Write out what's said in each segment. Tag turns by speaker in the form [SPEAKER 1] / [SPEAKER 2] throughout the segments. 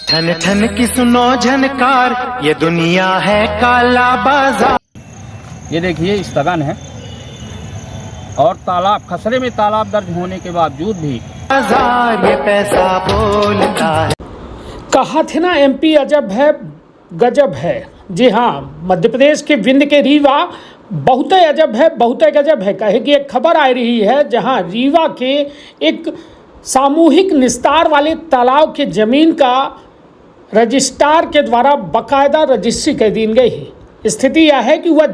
[SPEAKER 1] ठन ठन की सुनो झनकार, ये दुनिया है काला बाजार।
[SPEAKER 2] ये देखिए स्थगन है और तालाब खसरे में तालाब दर्ज होने के बावजूद भी
[SPEAKER 1] बाजार ये पैसा बोलता है।
[SPEAKER 3] कहा थे ना एमपी अजब है गजब है। जी हाँ, मध्य प्रदेश के विंध्य के रीवा बहुत अजब है, बहुत गजब है। कहे कि एक खबर आ रही है जहां रीवा के एक सामूहिक निस्तार वाले तालाब के जमीन का रजिस्ट्रार के द्वारा बाकायदा रजिस्ट्री कर दी गई है। स्थिति यह है कि वह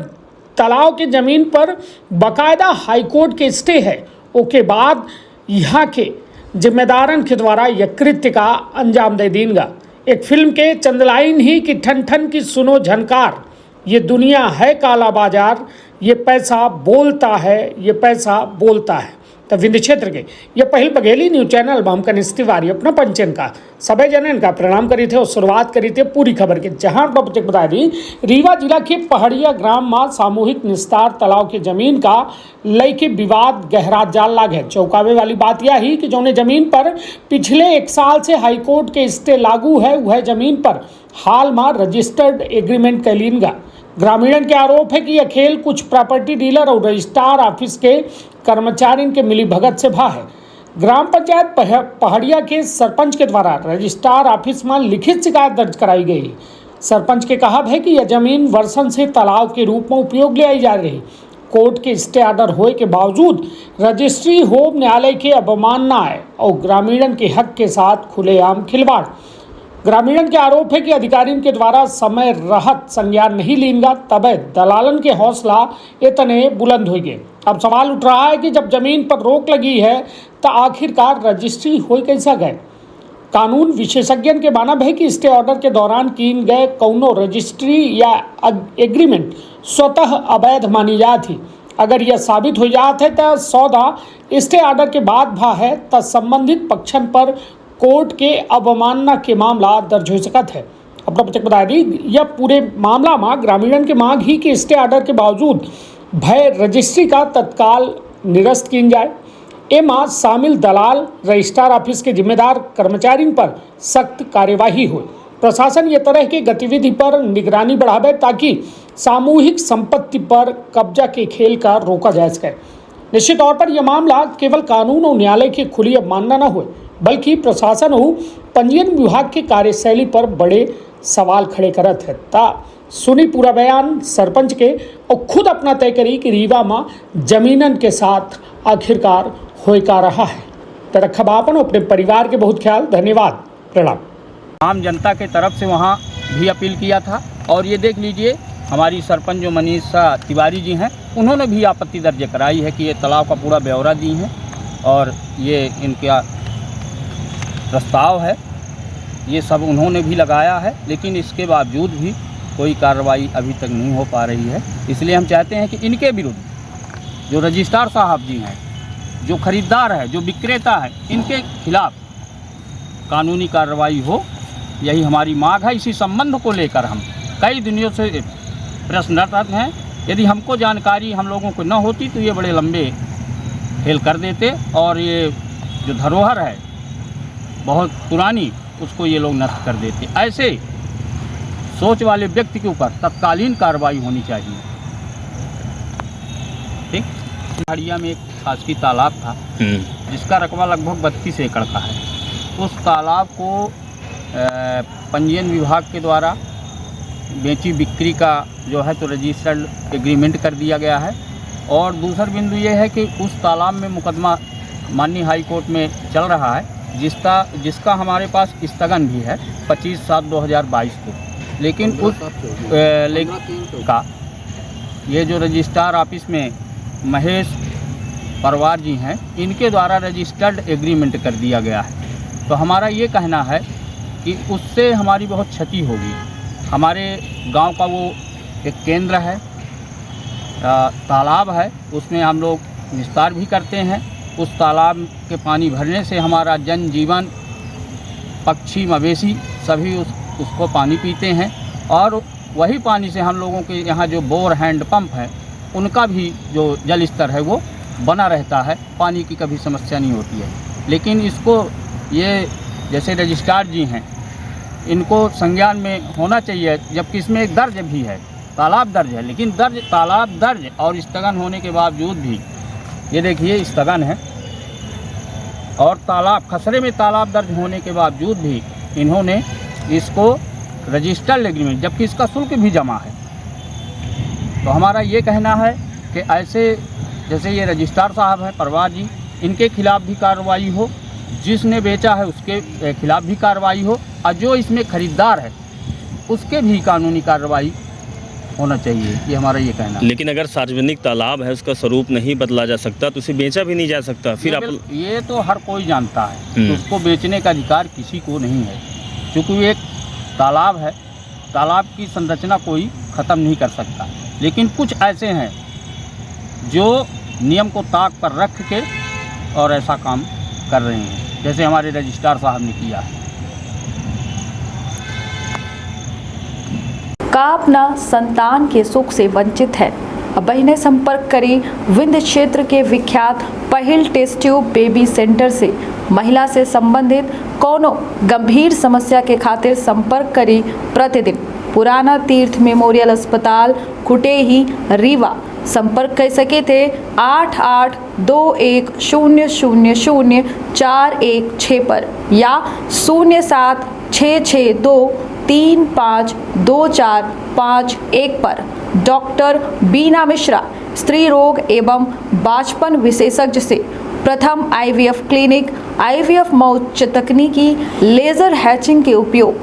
[SPEAKER 3] तालाब के ज़मीन पर बाकायदा हाईकोर्ट के स्टे है। उसके बाद यहाँ के जिम्मेदारन के द्वारा यह कृत्य का अंजाम दे देंगे। एक फिल्म के चंदलाइन ही कि ठन ठन की सुनो झनकार, ये दुनिया है काला बाजार, ये पैसा बोलता है, ये पैसा बोलता है। तो विंध्य क्षेत्र के ये पहल बघेली न्यूज चैनल में हम कनिष्ठ तिवारी अपना पंचन का सभी जनन का प्रणाम करी थे और शुरुआत करी थे पूरी खबर के। जहां बता दी रीवा जिला के पहाड़िया ग्राम में सामूहिक निस्तार तालाब की जमीन का लेके विवाद गहरा जाल लाग है। चौंकावे वाली बात यह ही कि जो जमीन पर पिछले 1 साल से हाईकोर्ट के स्टे लागू है, वह जमीन पर हाल में रजिस्टर्ड एग्रीमेंट कैलीनगा। ग्रामीणन के आरोप है कि यह खेल कुछ प्रॉपर्टी डीलर और रजिस्ट्रार ऑफिस के कर्मचारियों के मिली भगत से भा है। ग्राम पंचायत पहाड़िया के सरपंच के द्वारा रजिस्ट्रार ऑफिस में लिखित शिकायत दर्ज कराई गई। सरपंच के कहा है कि यह जमीन वर्षों से तालाब के रूप में उपयोग ले आई जा रही। कोर्ट के स्टे ऑर्डर होने के बावजूद रजिस्ट्री होम न्यायालय के अवमानना है और ग्रामीणन के हक के साथ खुलेआम खिलवाड़। ग्रामीणन के आरोप है कि अधिकारियों के द्वारा समय रहत संज्ञान नहीं लेंगा, तब दलालन के हौसला इतने बुलंद हो गए। अब सवाल उठ रहा है कि जब जमीन पर रोक लगी है तो आखिरकार रजिस्ट्री हो कैसा गए। कानून विशेषज्ञों के मानव है कि स्टे ऑर्डर के दौरान किन गए कौनो रजिस्ट्री या एग्रीमेंट स्वतः अवैध मानी जाती। अगर यह साबित हो जाता है तो सौदा स्टे ऑर्डर के बाद भा है तो संबंधित पक्षन पर कोर्ट के अवमानना के मामला दर्ज हो सकता है। अपना बता दी यह पूरे मामला में ग्रामीणन की मांग ही कि स्टे ऑर्डर के बावजूद भय रजिस्ट्री का तत्काल निरस्त की जाए। एमा शामिल दलाल रजिस्ट्रार ऑफिस के जिम्मेदार कर्मचारियों पर सख्त कार्यवाही हो। प्रशासन ये तरह की गतिविधि पर निगरानी बढ़ावे ताकि सामूहिक संपत्ति पर कब्जा के खेल का रोका जा सके। निश्चित तौर पर यह मामला केवल कानून और न्यायालय की खुली अवमानना न हो, बल्कि प्रशासन और पंजीयन विभाग की कार्यशैली पर बड़े सवाल खड़े करत है। ता सुनी पूरा बयान सरपंच के और खुद अपना तय करी कि रीवा में जमीनन के साथ आखिरकार होए का रहा है। तो रखा बापन अपने परिवार के बहुत ख्याल। धन्यवाद, प्रणाम।
[SPEAKER 2] आम जनता के तरफ से वहाँ भी अपील किया था और ये देख लीजिए हमारी सरपंच जो मनीषा तिवारी जी हैं, उन्होंने भी आपत्ति दर्ज कराई है कि ये तालाब का पूरा ब्यौरा दी है और ये इनका प्रस्ताव है, ये सब उन्होंने भी लगाया है, लेकिन इसके बावजूद भी कोई कार्रवाई अभी तक नहीं हो पा रही है। इसलिए हम चाहते हैं कि इनके विरुद्ध जो रजिस्ट्रार साहब जी हैं, जो खरीदार है, जो विक्रेता है, इनके खिलाफ कानूनी कार्रवाई हो, यही हमारी मांग है। इसी संबंध को लेकर हम कई दिनों से प्रश्नरत हैं। यदि हमको जानकारी हम लोगों को न होती तो ये बड़े लंबे खेल कर देते और ये जो धरोहर है बहुत पुरानी, उसको ये लोग नष्ट कर देते। ऐसे सोच वाले व्यक्ति के ऊपर तत्कालीन कार्रवाई होनी चाहिए। ठीक, पहाड़िया में एक शासकीय तालाब था जिसका रकबा लगभग 32 एकड़ का है। उस तालाब को पंजीयन विभाग के द्वारा बेची बिक्री का जो है तो रजिस्टर्ड एग्रीमेंट कर दिया गया है। और दूसरा बिंदु ये है कि उस तालाब में मुकदमा माननीय हाई कोर्ट में चल रहा है, जिसका हमारे पास स्थगन भी है 25/7/2022 को। लेकिन उस का ये जो रजिस्ट्रार ऑफिस में महेश परवार जी हैं, इनके द्वारा रजिस्टर्ड एग्रीमेंट कर दिया गया है। तो हमारा ये कहना है कि उससे हमारी बहुत क्षति होगी। हमारे गांव का वो एक केंद्र है, तालाब है, उसमें हम लोग निस्तार भी करते हैं। उस तालाब के पानी भरने से हमारा जनजीवन, पक्षी मवेशी सभी उसको पानी पीते हैं और वही पानी से हम लोगों के यहाँ जो बोर हैंड पंप है, उनका भी जो जल स्तर है वो बना रहता है, पानी की कभी समस्या नहीं होती है। लेकिन इसको ये जैसे रजिस्ट्रार जी हैं, इनको संज्ञान में होना चाहिए, जबकि इसमें एक दर्ज भी है, तालाब दर्ज है, लेकिन तालाब दर्ज और स्थगन होने के बावजूद भी ये देखिए स्थगन है और तालाब खसरे में तालाब दर्ज होने के बावजूद भी इन्होंने इसको रजिस्टर्ड एग्रीमेंट, जबकि इसका शुल्क भी जमा है। तो हमारा ये कहना है कि ऐसे जैसे ये रजिस्ट्रार साहब हैं परवार जी, इनके खिलाफ भी कार्रवाई हो, जिसने बेचा है उसके खिलाफ भी कार्रवाई हो, और जो इसमें ख़रीदार है उसके भी कानूनी कार्रवाई होना चाहिए, ये हमारा ये कहना है।
[SPEAKER 4] लेकिन अगर सार्वजनिक तालाब है, उसका स्वरूप नहीं बदला जा सकता तो उसे बेचा भी नहीं जा सकता, फिर आप
[SPEAKER 2] ये तो हर कोई जानता है कि उसको बेचने का अधिकार किसी को नहीं है, क्योंकि एक तालाब है, तालाब की संरचना कोई ख़त्म नहीं कर सकता। लेकिन कुछ ऐसे हैं जो नियम को ताक पर रख के और ऐसा काम कर रहे हैं, जैसे हमारे रजिस्ट्रार साहब ने किया है।
[SPEAKER 5] का अपना संतान के सुख से वंचित है, अब बहने संपर्क करी विंध्य क्षेत्र के विख्यात पहिल टेस्ट ट्यूब बेबी सेंटर से। महिला से संबंधित कोनो गंभीर समस्या के खातिर संपर्क करी प्रतिदिन पुराना तीर्थ मेमोरियल अस्पताल कुटेही रीवा। संपर्क कर सके थे 8821000416 पर या 0766235245 पर। डॉक्टर बीना मिश्रा स्त्री रोग एवं बांझपन विशेषज्ञ से प्रथम IVF क्लिनिक, IVF मौत तकनीकी, लेजर हैचिंग के उपयोग,